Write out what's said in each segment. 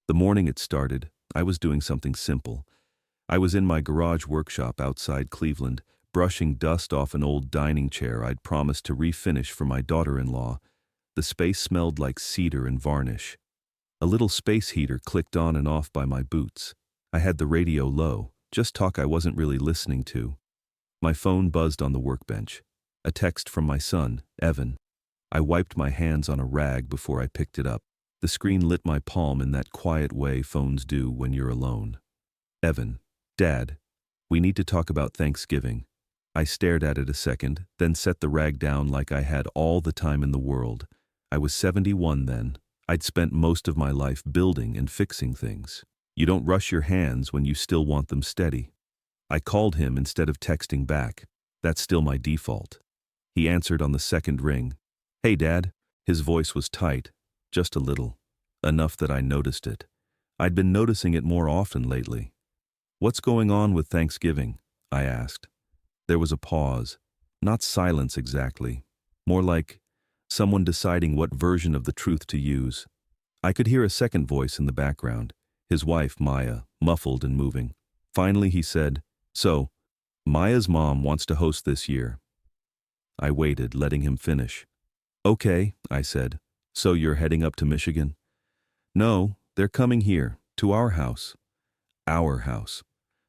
The morning it started, I was doing something simple. I was in my garage workshop outside Cleveland, brushing dust off an old dining chair I'd promised to refinish for my daughter-in-law. The space smelled like cedar and varnish. A little space heater clicked on and off by my boots. I had the radio low, just talk I wasn't really listening to. My phone buzzed on the workbench. A text from my son, Evan. I wiped my hands on a rag before I picked it up. The screen lit my palm in that quiet way phones do when you're alone. Evan, Dad, we need to talk about Thanksgiving. I stared at it a second, then set the rag down like I had all the time in the world. I was 71 then. I'd spent most of my life building and fixing things. You don't rush your hands when you still want them steady. I called him instead of texting back. That's still my default. He answered on the second ring. Hey, Dad. His voice was tight, just a little. Enough that I noticed it. I'd been noticing it more often lately. What's going on with Thanksgiving? I asked. There was a pause. Not silence exactly. More like someone deciding what version of the truth to use. I could hear a second voice in the background, his wife, Maya, muffled and moving. Finally he said, So, Maya's mom wants to host this year. I waited, letting him finish. Okay, I said. So you're heading up to Michigan? No, they're coming here, to our house. Our house.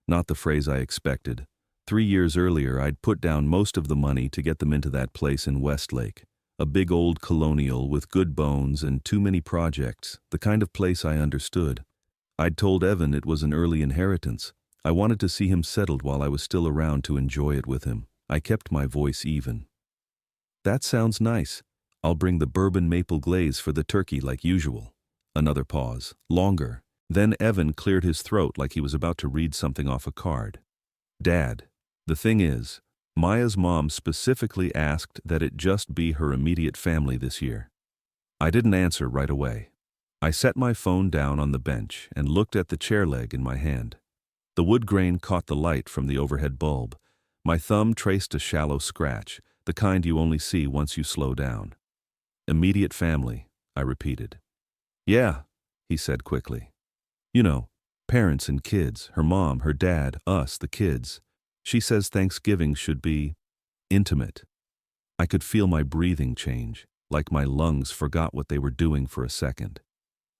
Not the phrase I expected. 3 years earlier, I'd put down most of the money to get them into that place in Westlake. A big old colonial with good bones and too many projects, the kind of place I understood. I'd told Evan it was an early inheritance. I wanted to see him settled while I was still around to enjoy it with him. I kept my voice even. That sounds nice. I'll bring the bourbon maple glaze for the turkey like usual. Another pause. Longer. Then Evan cleared his throat like he was about to read something off a card. Dad, the thing is, Maya's mom specifically asked that it just be her immediate family this year. I didn't answer right away. I set my phone down on the bench and looked at the chair leg in my hand. The wood grain caught the light from the overhead bulb. My thumb traced a shallow scratch, the kind you only see once you slow down. Immediate family, I repeated. Yeah, he said quickly. You know, parents and kids, her mom, her dad, us, the kids. She says Thanksgiving should be intimate. I could feel my breathing change, like my lungs forgot what they were doing for a second.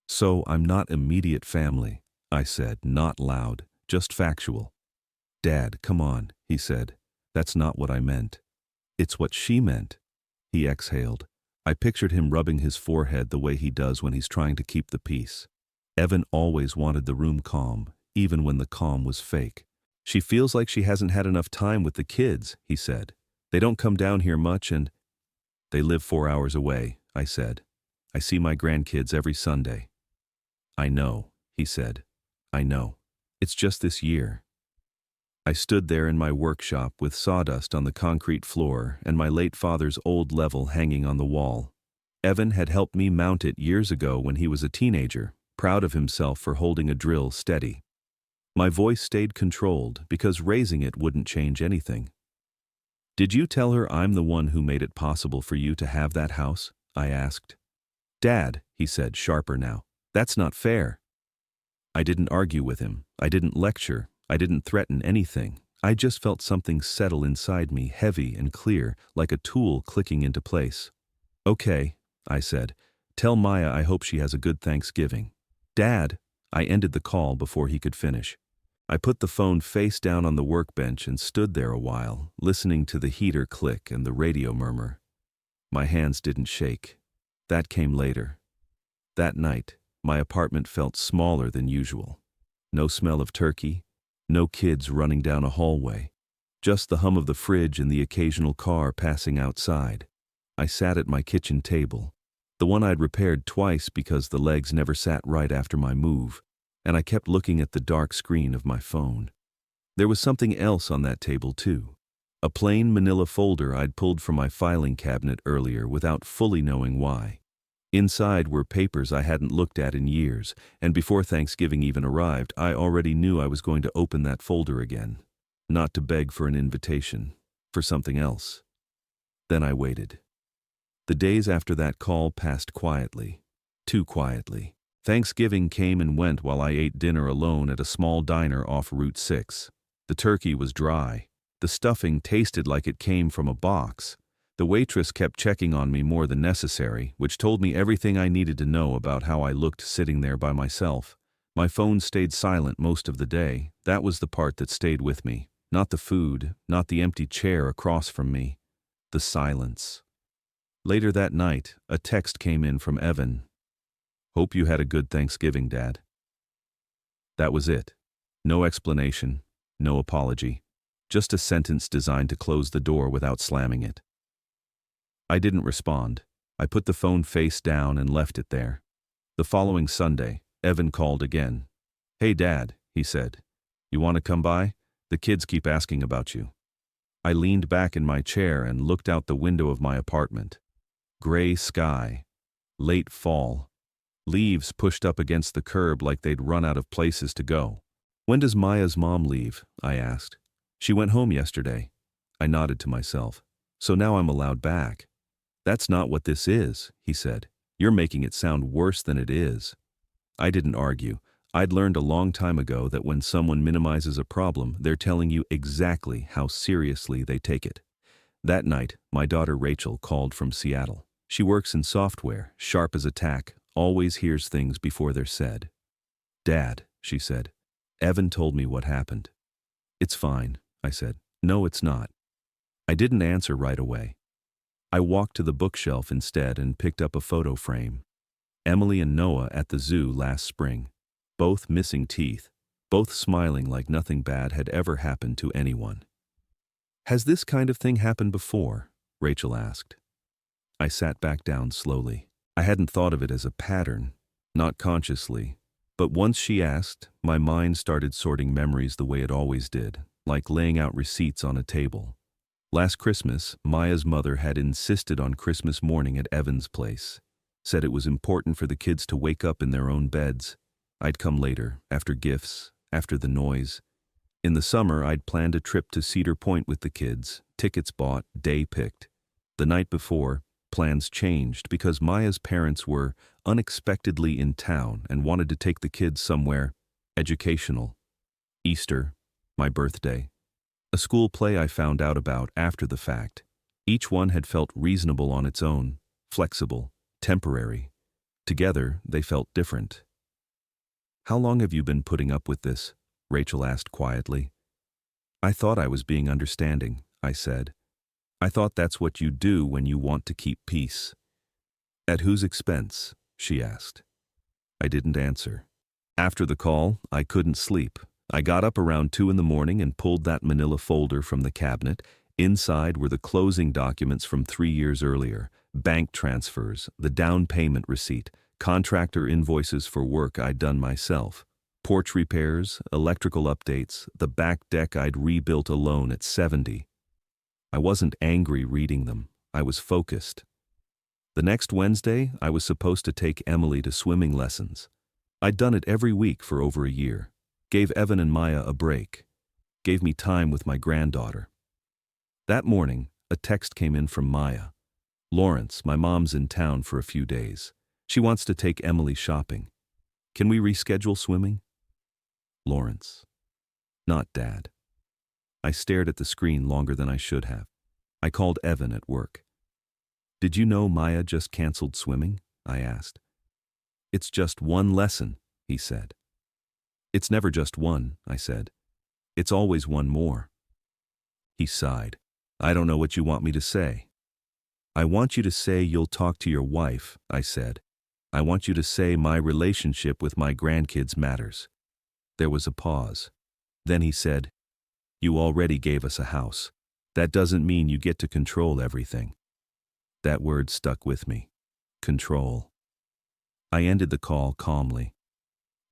So I'm not immediate family, I said, not loud, just factual. Dad, come on, he said. That's not what I meant. It's what she meant. He exhaled. I pictured him rubbing his forehead the way he does when he's trying to keep the peace. Evan always wanted the room calm, even when the calm was fake. She feels like she hasn't had enough time with the kids, he said. They don't come down here much and… They live 4 hours away, I said. I see my grandkids every Sunday. I know, he said. I know. It's just this year. I stood there in my workshop with sawdust on the concrete floor and my late father's old level hanging on the wall. Evan had helped me mount it years ago when he was a teenager, proud of himself for holding a drill steady. My voice stayed controlled because raising it wouldn't change anything. Did you tell her I'm the one who made it possible for you to have that house? I asked. Dad, he said, sharper now. That's not fair. I didn't argue with him. I didn't lecture. I didn't threaten anything. I just felt something settle inside me, heavy and clear, like a tool clicking into place. Okay, I said. Tell Maya I hope she has a good Thanksgiving. Dad, I ended the call before he could finish. I put the phone face down on the workbench and stood there a while, listening to the heater click and the radio murmur. My hands didn't shake. That came later. That night, my apartment felt smaller than usual. No smell of turkey, no kids running down a hallway, just the hum of the fridge and the occasional car passing outside. I sat at my kitchen table, the one I'd repaired twice because the legs never sat right after my move, and I kept looking at the dark screen of my phone. There was something else on that table too. A plain manila folder I'd pulled from my filing cabinet earlier without fully knowing why. Inside were papers I hadn't looked at in years, and before Thanksgiving even arrived, I already knew I was going to open that folder again. Not to beg for an invitation, for something else. Then I waited. The days after that call passed quietly, too quietly. Thanksgiving came and went while I ate dinner alone at a small diner off Route 6. The turkey was dry. The stuffing tasted like it came from a box. The waitress kept checking on me more than necessary, which told me everything I needed to know about how I looked sitting there by myself. My phone stayed silent most of the day. That was the part that stayed with me. Not the food, not the empty chair across from me. The silence. Later that night, a text came in from Evan. "Hope you had a good Thanksgiving, Dad." That was it. No explanation, no apology. Just a sentence designed to close the door without slamming it. I didn't respond. I put the phone face down and left it there. The following Sunday, Evan called again. "Hey Dad," he said. "You want to come by? The kids keep asking about you." I leaned back in my chair and looked out the window of my apartment. Gray sky. Late fall. Leaves pushed up against the curb like they'd run out of places to go. "When does Maya's mom leave?" I asked. "She went home yesterday." I nodded to myself. "So now I'm allowed back." "That's not what this is," he said. "You're making it sound worse than it is." I didn't argue. I'd learned a long time ago that when someone minimizes a problem, they're telling you exactly how seriously they take it. That night, my daughter Rachel called from Seattle. She works in software, sharp as a tack, always hears things before they're said. "Dad," she said, "Evan told me what happened." "It's fine," I said. "No, it's not." I didn't answer right away. I walked to the bookshelf instead and picked up a photo frame. Emily and Noah at the zoo last spring. Both missing teeth, both smiling like nothing bad had ever happened to anyone. "Has this kind of thing happened before?" Rachel asked. I sat back down slowly. I hadn't thought of it as a pattern, not consciously. But once she asked, my mind started sorting memories the way it always did, like laying out receipts on a table. Last Christmas, Maya's mother had insisted on Christmas morning at Evan's place. Said it was important for the kids to wake up in their own beds. I'd come later, after gifts, after the noise. In the summer, I'd planned a trip to Cedar Point with the kids, tickets bought, day picked. The night before, plans changed because Maya's parents were unexpectedly in town and wanted to take the kids somewhere educational. Easter, my birthday. A school play I found out about after the fact. Each one had felt reasonable on its own, flexible, temporary. Together, they felt different. "How long have you been putting up with this?" Rachel asked quietly. "I thought I was being understanding," I said. "I thought that's what you do when you want to keep peace." "At whose expense?" she asked. I didn't answer. After the call, I couldn't sleep. I got up around 2 in the morning and pulled that manila folder from the cabinet. Inside were the closing documents from 3 years earlier, bank transfers, the down payment receipt, contractor invoices for work I'd done myself, porch repairs, electrical updates, the back deck I'd rebuilt alone at 70. I wasn't angry reading them. I was focused. The next Wednesday, I was supposed to take Emily to swimming lessons. I'd done it every week for over a year. Gave Evan and Maya a break. Gave me time with my granddaughter. That morning, a text came in from Maya. "Lawrence, my mom's in town for a few days. She wants to take Emily shopping. Can we reschedule swimming?" Lawrence. Not Dad. I stared at the screen longer than I should have. I called Evan at work. "Did you know Maya just canceled swimming?" I asked. "It's just one lesson," he said. "It's never just one," I said. "It's always one more." He sighed. "I don't know what you want me to say." "I want you to say you'll talk to your wife," I said. "I want you to say my relationship with my grandkids matters." There was a pause. Then he said, "You already gave us a house. That doesn't mean you get to control everything." That word stuck with me. Control. I ended the call calmly.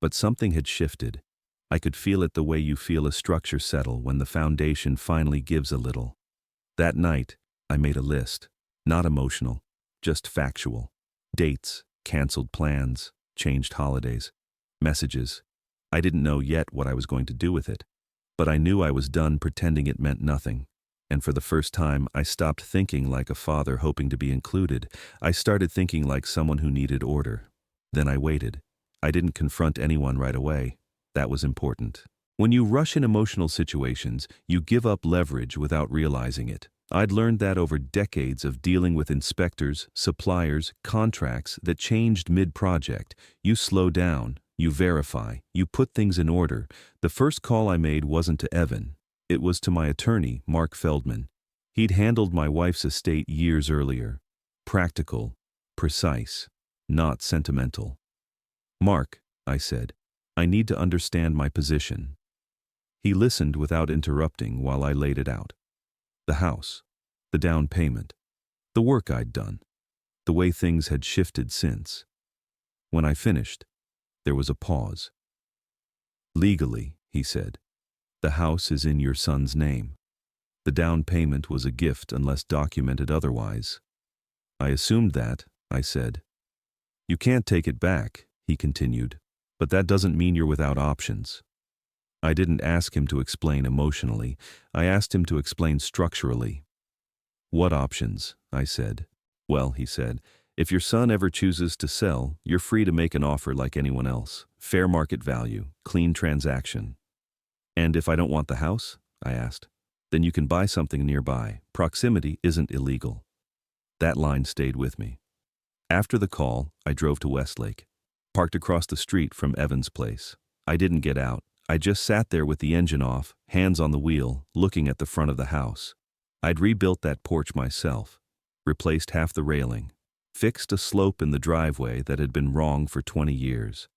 But something had shifted. I could feel it the way you feel a structure settle when the foundation finally gives a little. That night, I made a list. Not emotional, just factual. Dates, canceled plans, changed holidays, messages. I didn't know yet what I was going to do with it. But I knew I was done pretending it meant nothing. And for the first time, I stopped thinking like a father hoping to be included. I started thinking like someone who needed order. Then I waited. I didn't confront anyone right away. That was important. When you rush in emotional situations, you give up leverage without realizing it. I'd learned that over decades of dealing with inspectors, suppliers, contracts that changed mid-project. You slow down, you verify, you put things in order. The first call I made wasn't to Evan. It was to my attorney, Mark Feldman. He'd handled my wife's estate years earlier. Practical, precise, not sentimental. "Mark," I said, "I need to understand my position." He listened without interrupting while I laid it out. The house, the down payment, the work I'd done, the way things had shifted since. When I finished, there was a pause. "Legally," he said, "the house is in your son's name. The down payment was a gift unless documented otherwise." "I assumed that," I said. "You can't take it back," he continued, "but that doesn't mean you're without options." I didn't ask him to explain emotionally. I asked him to explain structurally. "What options?" I said. "Well," he said, "if your son ever chooses to sell, you're free to make an offer like anyone else. Fair market value, clean transaction." "And if I don't want the house?" I asked. "Then you can buy something nearby. Proximity isn't illegal." That line stayed with me. After the call, I drove to Westlake, parked across the street from Evan's place. I didn't get out. I just sat there with the engine off, hands on the wheel, looking at the front of the house. I'd rebuilt that porch myself, replaced half the railing, fixed a slope in the driveway that had been wrong for 20 years.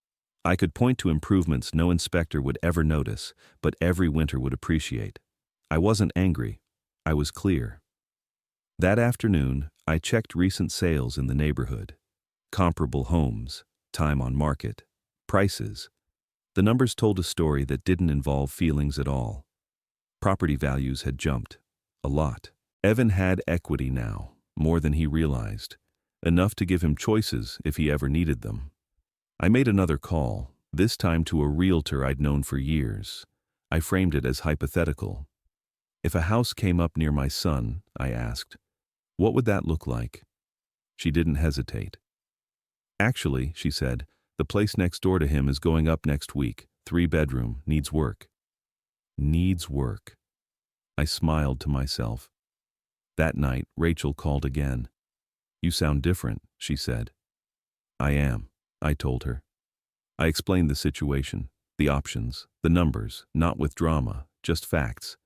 I could point to improvements no inspector would ever notice, but every winter would appreciate. I wasn't angry. I was clear. That afternoon, I checked recent sales in the neighborhood. Comparable homes, time on market, prices. The numbers told a story that didn't involve feelings at all. Property values had jumped. A lot. Evan had equity now, more than he realized. Enough to give him choices if he ever needed them. I made another call, this time to a realtor I'd known for years. I framed it as hypothetical. "If a house came up near my son," I asked, "what would that look like?" She didn't hesitate. "Actually," she said, "the place next door to him is going up next week. 3-bedroom, needs work." Needs work. I smiled to myself. That night, Rachel called again. "You sound different," she said. "I am," I told her. I explained the situation, the options, the numbers, not with drama, just facts.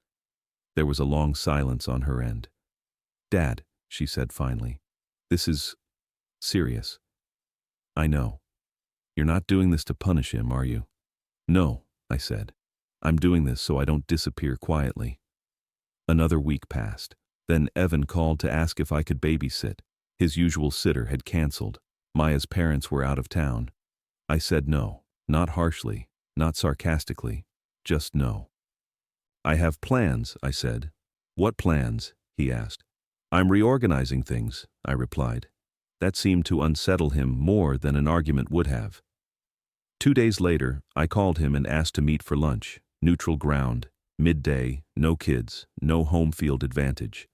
There was a long silence on her end. "Dad," she said finally, "this is serious." "I know. You're not doing this to punish him, are you?" "No," I said. "I'm doing this so I don't disappear quietly." Another week passed. Then Evan called to ask if I could babysit. His usual sitter had canceled. Maya's parents were out of town. I said no, not harshly, not sarcastically, just no. "I have plans," I said. "What plans?" he asked. "I'm reorganizing things," I replied. That seemed to unsettle him more than an argument would have. 2 days later, I called him and asked to meet for lunch. Neutral ground, midday, no kids, no home field advantage.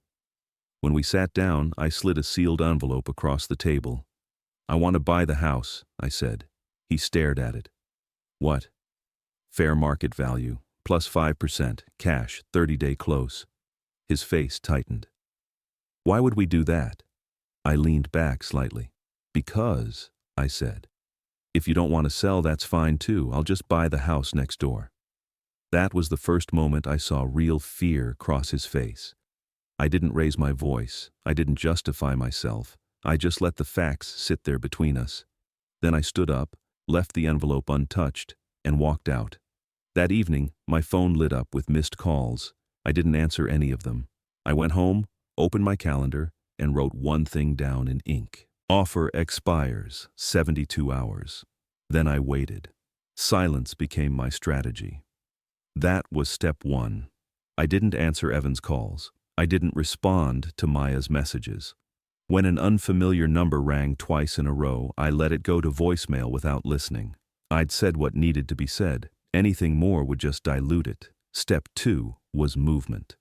When we sat down, I slid a sealed envelope across the table. "I want to buy the house," I said. He stared at it. "What?" "Fair market value, plus 5%, cash, 30-day close." His face tightened. "Why would we do that?" I leaned back slightly. "Because," I said, "if you don't want to sell, that's fine too. I'll just buy the house next door." That was the first moment I saw real fear cross his face. I didn't raise my voice. I didn't justify myself. I just let the facts sit there between us. Then I stood up, left the envelope untouched, and walked out. That evening, my phone lit up with missed calls. I didn't answer any of them. I went home, opened my calendar, and wrote one thing down in ink. Offer expires 72 hours. Then I waited. Silence became my strategy. That was step 1. I didn't answer Evan's calls. I didn't respond to Maya's messages. When an unfamiliar number rang twice in a row, I let it go to voicemail without listening. I'd said what needed to be said. Anything more would just dilute it. Step 2 was movement.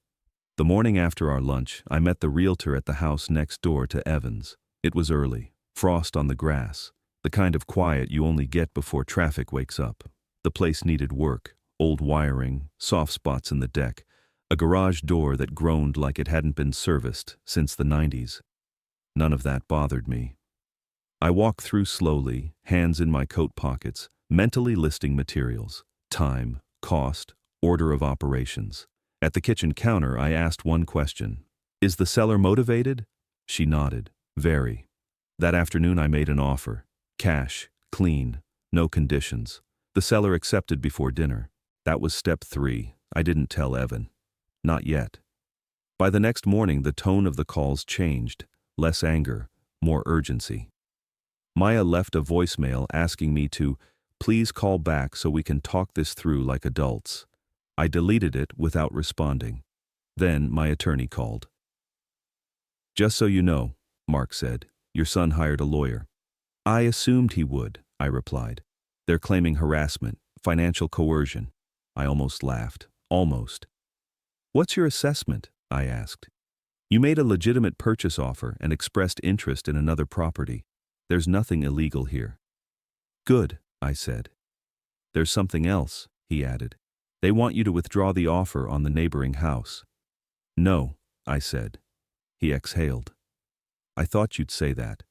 The morning after our lunch, I met the realtor at the house next door to Evan's. It was early, frost on the grass. The kind of quiet you only get before traffic wakes up. The place needed work, old wiring, soft spots in the deck, a garage door that groaned like it hadn't been serviced since the 90s. None of that bothered me. I walked through slowly, hands in my coat pockets, mentally listing materials, time, cost, order of operations. At the kitchen counter, I asked one question. Is the seller motivated? She nodded. Very. That afternoon I made an offer. Cash, clean, no conditions. The seller accepted before dinner. That was step 3. I didn't tell Evan. Not yet. By the next morning, the tone of the calls changed. Less anger, more urgency. Maya left a voicemail asking me to please call back so we can talk this through like adults. I deleted it without responding. Then my attorney called. Just so you know, Mark said, your son hired a lawyer. I assumed he would, I replied. They're claiming harassment, financial coercion. I almost laughed. Almost. What's your assessment? I asked. You made a legitimate purchase offer and expressed interest in another property. There's nothing illegal here. Good, I said. There's something else, he added. They want you to withdraw the offer on the neighboring house. No, I said. He exhaled. I thought you'd say that.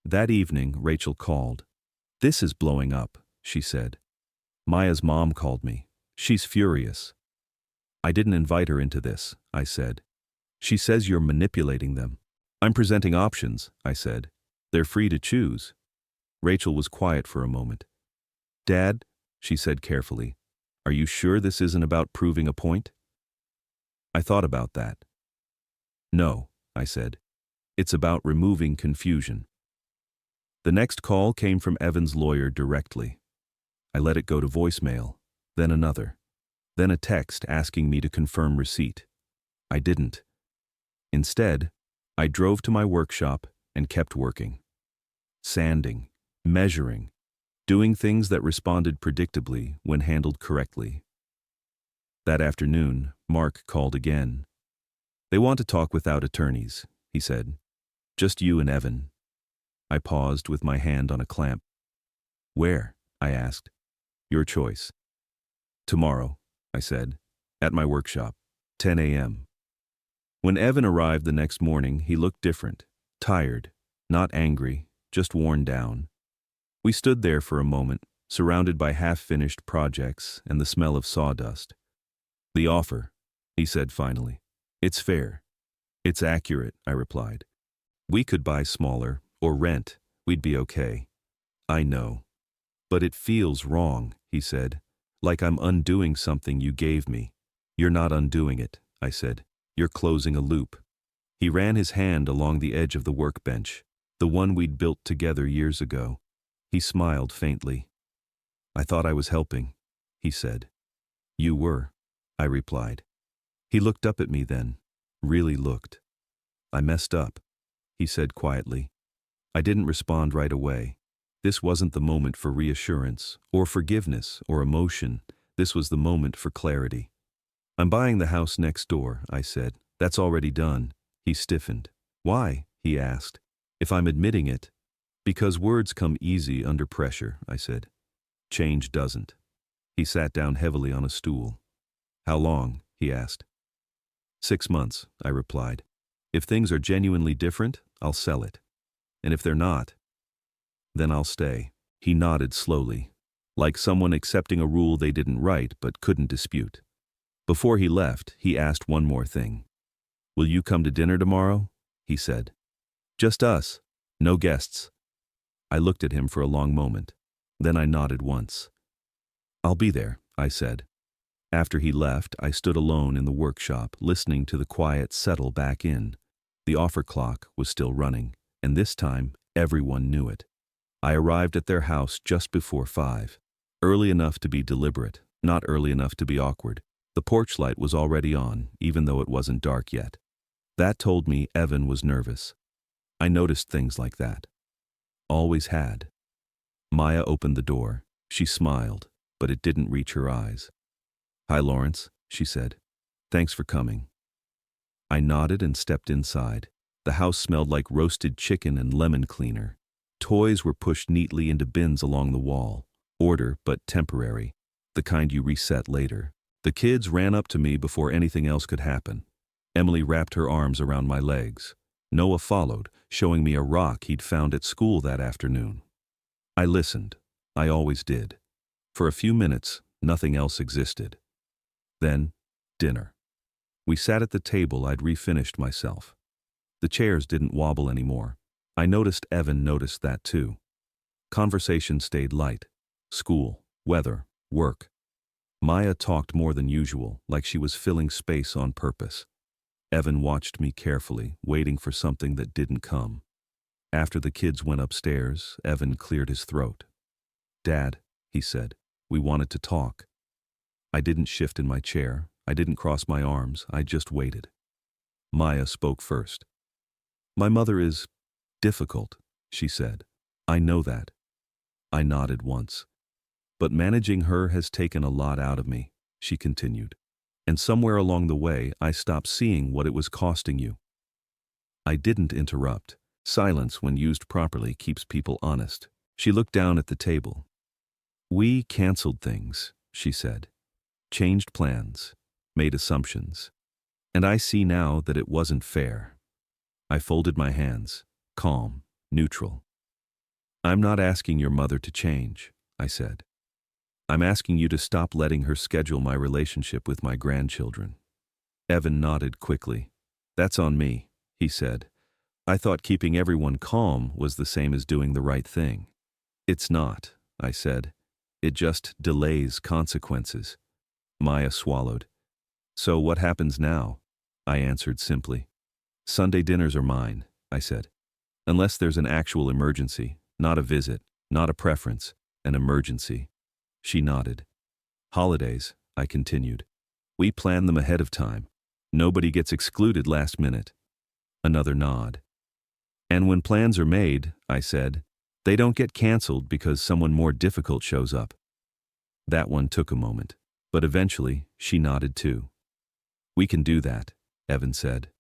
That evening, Rachel called. This is blowing up, she said. Maya's mom called me. She's furious. I didn't invite her into this, I said. She says you're manipulating them. I'm presenting options, I said. They're free to choose. Rachel was quiet for a moment. Dad, she said carefully, are you sure this isn't about proving a point? I thought about that. No, I said. It's about removing confusion. The next call came from Evan's lawyer directly. I let it go to voicemail, then another, then a text asking me to confirm receipt. I didn't. Instead, I drove to my workshop and kept working. Sanding, measuring, doing things that responded predictably when handled correctly. That afternoon, Mark called again. They want to talk without attorneys, he said. Just you and Evan. I paused with my hand on a clamp. Where? I asked. Your choice. Tomorrow, I said, at my workshop, 10 a.m. When Evan arrived the next morning, he looked different, tired, not angry, just worn down. We stood there for a moment, surrounded by half-finished projects and the smell of sawdust. The offer, he said finally. It's fair. It's accurate, I replied. We could buy smaller, or rent. We'd be okay. I know. But it feels wrong, he said. Like I'm undoing something you gave me. You're not undoing it, I said. You're closing a loop. He ran his hand along the edge of the workbench, the one we'd built together years ago. He smiled faintly. I thought I was helping, he said. You were, I replied. He looked up at me then, really looked. I messed up, he said quietly. I didn't respond right away. This wasn't the moment for reassurance, or forgiveness, or emotion. This was the moment for clarity. I'm buying the house next door, I said. That's already done. He stiffened. Why? He asked. If I'm admitting it. Because words come easy under pressure, I said. Change doesn't. He sat down heavily on a stool. How long? He asked. 6 months, I replied. If things are genuinely different, I'll sell it. And if they're not, then I'll stay. He nodded slowly, like someone accepting a rule they didn't write but couldn't dispute. Before he left, he asked one more thing. Will you come to dinner tomorrow? He said. Just us. No guests. I looked at him for a long moment. Then I nodded once. I'll be there, I said. After he left, I stood alone in the workshop, listening to the quiet settle back in. The offer clock was still running, and this time, everyone knew it. I arrived at their house just before 5. Early enough to be deliberate, not early enough to be awkward. The porch light was already on, even though it wasn't dark yet. That told me Evan was nervous. I noticed things like that. Always had. Maya opened the door. She smiled, but it didn't reach her eyes. Hi, Lawrence, she said. Thanks for coming. I nodded and stepped inside. The house smelled like roasted chicken and lemon cleaner. Toys were pushed neatly into bins along the wall. Order, but temporary. The kind you reset later. The kids ran up to me before anything else could happen. Emily wrapped her arms around my legs. Noah followed, showing me a rock he'd found at school that afternoon. I listened. I always did. For a few minutes, nothing else existed. Then, dinner. We sat at the table I'd refinished myself. The chairs didn't wobble anymore. I noticed Evan noticed that too. Conversation stayed light. School, weather, work. Maya talked more than usual, like she was filling space on purpose. Evan watched me carefully, waiting for something that didn't come. After the kids went upstairs, Evan cleared his throat. "Dad," he said, "we wanted to talk." I didn't shift in my chair. I didn't cross my arms. I just waited. Maya spoke first. "My mother is difficult," she said. "I know that." I nodded once. "But managing her has taken a lot out of me," she continued. "And somewhere along the way, I stopped seeing what it was costing you." I didn't interrupt. Silence, when used properly, keeps people honest. She looked down at the table. "We canceled things," she said. "Changed plans, made assumptions. And I see now that it wasn't fair." I folded my hands, calm, neutral. "I'm not asking your mother to change," I said. "I'm asking you to stop letting her schedule my relationship with my grandchildren." Evan nodded quickly. "That's on me," he said. "I thought keeping everyone calm was the same as doing the right thing." "It's not," I said. "It just delays consequences." Maya swallowed. "So what happens now?" I answered simply. "Sunday dinners are mine," I said. "Unless there's an actual emergency, not a visit, not a preference, an emergency." She nodded. "Holidays," I continued. "We plan them ahead of time. Nobody gets excluded last minute." Another nod. "And when plans are made," I said, "they don't get canceled because someone more difficult shows up." That one took a moment, but eventually she nodded too. "We can do that," Evan said.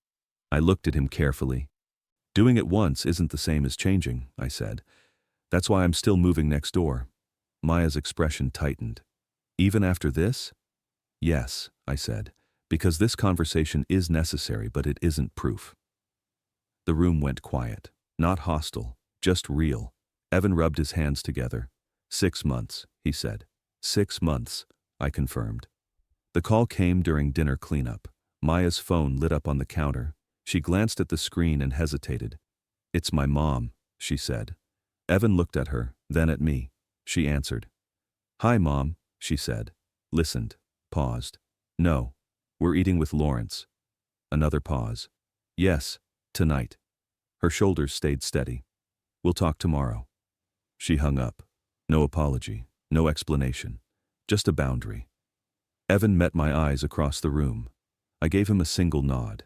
I looked at him carefully. "Doing it once isn't the same as changing," I said. "That's why I'm still moving next door." Maya's expression tightened. "Even after this?" "Yes," I said, "because this conversation is necessary, but it isn't proof." The room went quiet, not hostile, just real. Evan rubbed his hands together. 6 months, he said. 6 months, I confirmed. The call came during dinner cleanup. Maya's phone lit up on the counter. She glanced at the screen and hesitated. "It's my mom," she said. Evan looked at her, then at me. She answered. "Hi, Mom," she said. Listened. Paused. "No. We're eating with Lawrence." Another pause. "Yes, tonight." Her shoulders stayed steady. "We'll talk tomorrow." She hung up. No apology, no explanation. Just a boundary. Evan met my eyes across the room. I gave him a single nod.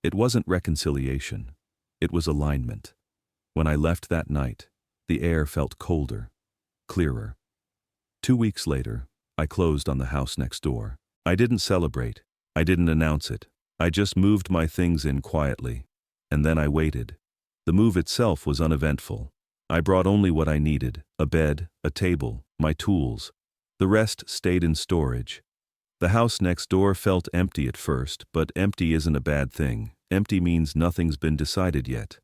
It wasn't reconciliation. It was alignment. When I left that night, the air felt colder, clearer. 2 weeks later, I closed on the house next door. I didn't celebrate. I didn't announce it. I just moved my things in quietly. And then I waited. The move itself was uneventful. I brought only what I needed: a bed, a table, my tools. The rest stayed in storage. The house next door felt empty at first, but empty isn't a bad thing. Empty means nothing's been decided yet.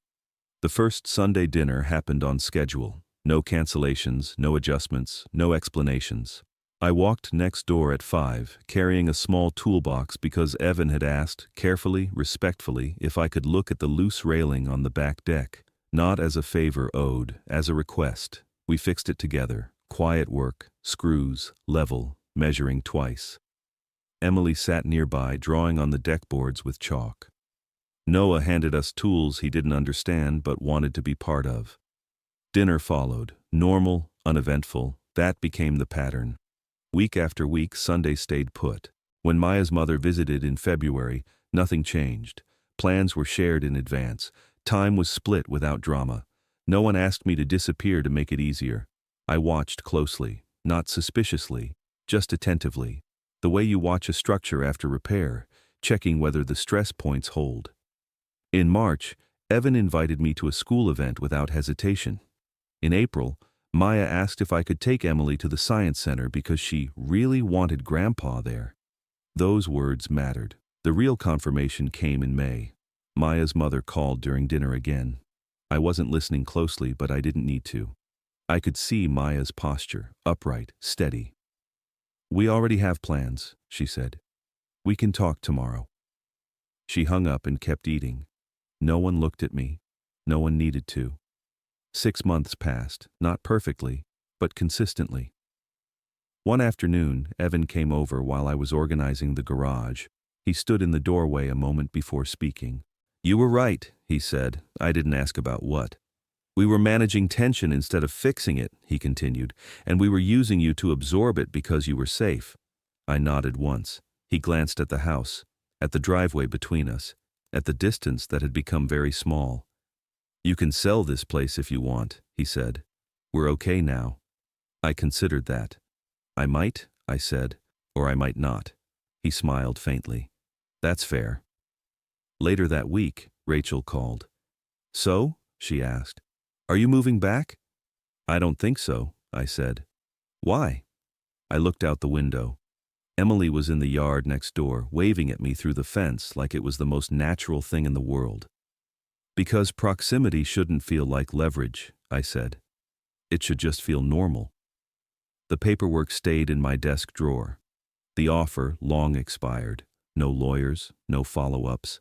The first Sunday dinner happened on schedule. No cancellations, no adjustments, no explanations. I walked next door at 5, carrying a small toolbox because Evan had asked, carefully, respectfully, if I could look at the loose railing on the back deck. Not as a favor owed, as a request. We fixed it together. Quiet work, screws, level, measuring twice. Emily sat nearby, drawing on the deck boards with chalk. Noah handed us tools he didn't understand but wanted to be part of. Dinner followed, normal, uneventful. That became the pattern. Week after week, Sunday stayed put. When Maya's mother visited in February, nothing changed. Plans were shared in advance. Time was split without drama. No one asked me to disappear to make it easier. I watched closely, not suspiciously, just attentively. The way you watch a structure after repair, checking whether the stress points hold. In March, Evan invited me to a school event without hesitation. In April, Maya asked if I could take Emily to the science center because she really wanted Grandpa there. Those words mattered. The real confirmation came in May. Maya's mother called during dinner again. I wasn't listening closely, but I didn't need to. I could see Maya's posture, upright, steady. "We already have plans," she said. "We can talk tomorrow." She hung up and kept eating. No one looked at me. No one needed to. 6 months passed, not perfectly, but consistently. One afternoon, Evan came over while I was organizing the garage. He stood in the doorway a moment before speaking. "You were right," he said. "I didn't ask about what. We were managing tension instead of fixing it," he continued, "and we were using you to absorb it because you were safe." I nodded once. He glanced at the house, at the driveway between us, at the distance that had become very small. "You can sell this place if you want," he said. "We're okay now." I considered that. "I might," I said, "or I might not." He smiled faintly. "That's fair." Later that week, Rachel called. "So?" she asked. "Are you moving back?" "I don't think so," I said. "Why?" I looked out the window. Emily was in the yard next door, waving at me through the fence like it was the most natural thing in the world. "Because proximity shouldn't feel like leverage," I said. "It should just feel normal." The paperwork stayed in my desk drawer. The offer long expired. No lawyers, no follow-ups.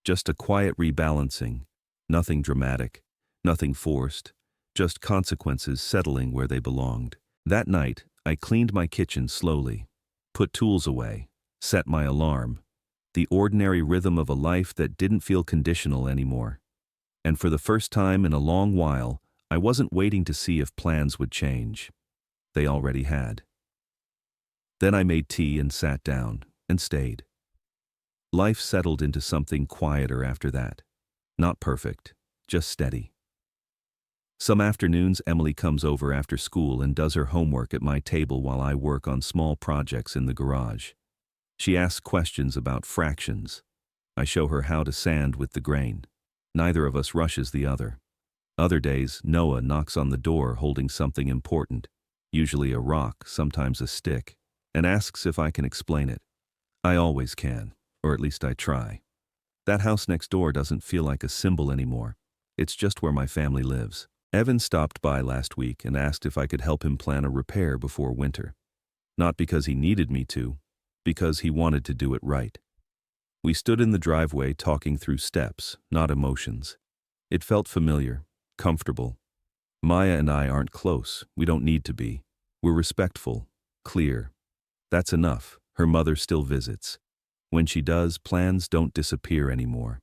Just a quiet rebalancing. Nothing dramatic, nothing forced, just consequences settling where they belonged. That night, I cleaned my kitchen slowly, put tools away, set my alarm. The ordinary rhythm of a life that didn't feel conditional anymore. And for the first time in a long while, I wasn't waiting to see if plans would change. They already had. Then I made tea and sat down, and stayed. Life settled into something quieter after that. Not perfect, just steady. Some afternoons, Emily comes over after school and does her homework at my table while I work on small projects in the garage. She asks questions about fractions. I show her how to sand with the grain. Neither of us rushes the other. Other days, Noah knocks on the door holding something important, usually a rock, sometimes a stick, and asks if I can explain it. I always can, or at least I try. That house next door doesn't feel like a symbol anymore. It's just where my family lives. Evan stopped by last week and asked if I could help him plan a repair before winter. Not because he needed me to, because he wanted to do it right. We stood in the driveway talking through steps, not emotions. It felt familiar, comfortable. Maya and I aren't close. We don't need to be. We're respectful, clear. That's enough. Her mother still visits. When she does, plans don't disappear anymore.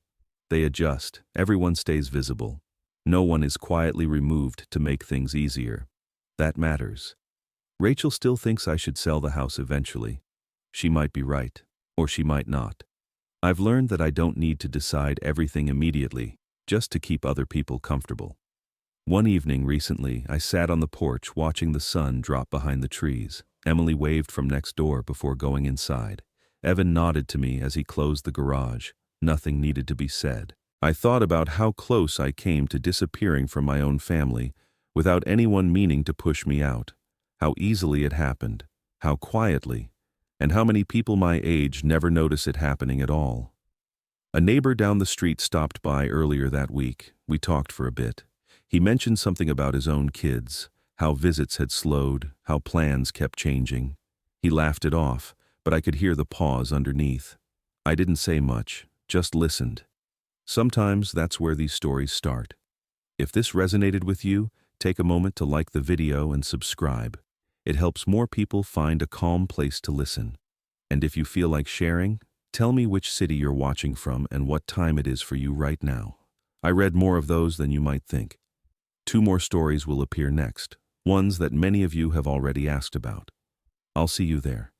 They adjust. Everyone stays visible. No one is quietly removed to make things easier. That matters. Rachel still thinks I should sell the house eventually. She might be right, or she might not. I've learned that I don't need to decide everything immediately, just to keep other people comfortable. One evening recently, I sat on the porch watching the sun drop behind the trees. Emily waved from next door before going inside. Evan nodded to me as he closed the garage. Nothing needed to be said. I thought about how close I came to disappearing from my own family without anyone meaning to push me out. How easily it happened, how quietly, and how many people my age never notice it happening at all. A neighbor down the street stopped by earlier that week. We talked for a bit. He mentioned something about his own kids, how visits had slowed, how plans kept changing. He laughed it off, but I could hear the pause underneath. I didn't say much, just listened. Sometimes that's where these stories start. If this resonated with you, take a moment to like the video and subscribe. It helps more people find a calm place to listen. And if you feel like sharing, tell me which city you're watching from and what time it is for you right now. I read more of those than you might think. 2 more stories will appear next, ones that many of you have already asked about. I'll see you there.